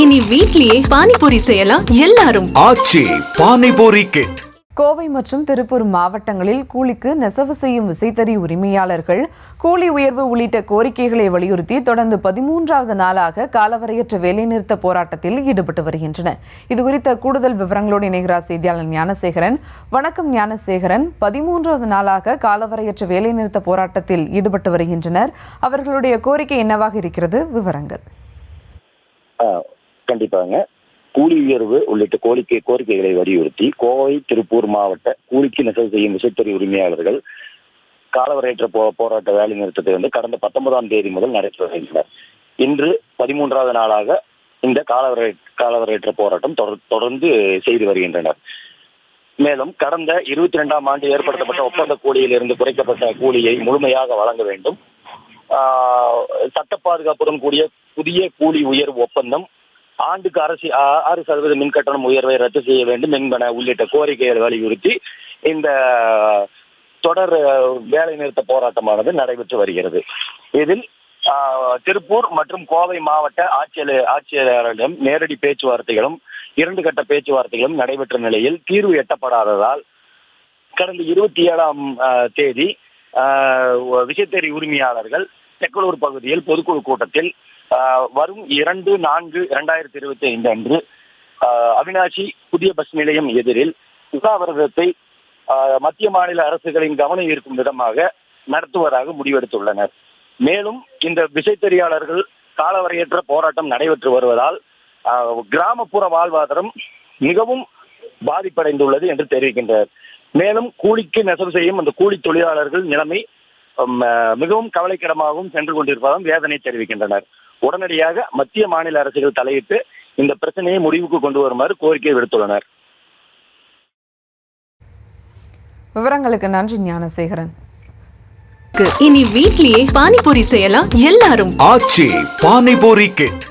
இனி வீட்லயே பானிபூரி செய்யலாம் எல்லாரும். ஆச்சி பானிபூரி கிட். கோவை மற்றும் திருப்பூர் மாவட்டங்களில் கூலிக்கு நெசவு செய்யும் விசைத்தறி உரிமையாளர்கள் கூலி உயர்வு உள்ளிட்ட கோரிக்கைகளை வலியுறுத்தி தொடர்ந்து 13வது நாளாக காலவரையற்ற வேலைநிறுத்த போராட்டத்தில் ஈடுபட்டு வருகின்றனர். இதுகுறித்த கூடுதல் விவரங்களோடு இணைகிறார் செய்தியாளர் ஞானசேகரன். வணக்கம் ஞானசேகரன். 13வது நாளாக காலவரையற்ற வேலைநிறுத்த போராட்டத்தில் ஈடுபட்டு வருகின்றனர். அவர்களுடைய கோரிக்கை என்னவாக இருக்கிறது? விவரங்கள். கண்டிப்பாங்க. கூலி உயர்வு உள்ளிட்ட கோரிக்கைகளை வலியுறுத்தி கோவை திருப்பூர் மாவட்ட கூலிக்கு நெசவு செய்யும் விசைத்தறி உரிமையாளர்கள் காலவரையற்ற போராட்ட வேலை நிறுத்தத்தை கடந்த 19ஆம் தேதி முதல் நடைபெற்று வருகின்றனர். இன்று 13வது நாளாக இந்த காலவரையற்ற போராட்டம் தொடர்ந்து செய்து வருகின்றனர். மேலும் கடந்த 22ஆம் ஆண்டு ஏற்படுத்தப்பட்ட ஒப்பந்த கூலியிலிருந்து குறைக்கப்பட்ட கூலியை முழுமையாக வழங்க வேண்டும். சட்ட பாதுகாப்புடன் கூடிய புதிய கூலி உயர்வு ஒப்பந்தம், ஆண்டுக்கு 6% மின்கட்டணம் உயர்வை ரத்து செய்ய வேண்டும் என்பன உள்ளிட்ட கோரிக்கைகளை வலியுறுத்தி இந்த தொடர் வேலை நிறுத்த போராட்டமானது நடைபெற்று வருகிறது. இதில் திருப்பூர் மற்றும் கோவை மாவட்ட ஆட்சியரிடம் நேரடி பேச்சுவார்த்தைகளும் 2 கட்ட பேச்சுவார்த்தைகளும் நடைபெற்ற நிலையில் தீர்வு எட்டப்படாததால் கடந்த 27ஆம் தேதி விசைத்தறி உரிமையாளர்கள் தெக்கலூர் பகுதியில் பொதுக்குழு கூட்டத்தில் வரும் 2/4/2025 அன்று அவினாசி புதிய பஸ் நிலையம் எதிரில் உண்ணாவிரதத்தை மத்திய மாநில அரசுகளின் கவனம் ஈர்க்கும் விதமாக நடத்துவதாக முடிவெடுத்துள்ளனர். மேலும் இந்த விசைத்தறியாளர்கள் காலவரையற்ற போராட்டம் நடைபெற்று வருவதால் கிராமப்புற வாழ்வாதாரம் மிகவும் பாதிப்படைந்துள்ளது என்று தெரிவிக்கின்றனர். மேலும் கூலிக்கு நெசவு செய்யும் அந்த கூலி தொழிலாளர்கள் நிலைமை மிகவும் கவலைக்கிடமாகவும் சென்று கொண்டிருப்பதால் வேதனை தெரிவிக்கின்றனர். உடனடியாக மத்திய மாநில அரசுகள் தலையிட்டு இந்த பிரச்சனையை முடிவுக்கு கொண்டு வருமாறு கோரிக்கை விடுத்துள்ளனர். விவரங்களுக்கு நன்றி ஞானசேகரன். இனி வீட்லயே பானிபூரி செய்யலாம் எல்லாரும். ஆச்சி பானிபூரி கிட்.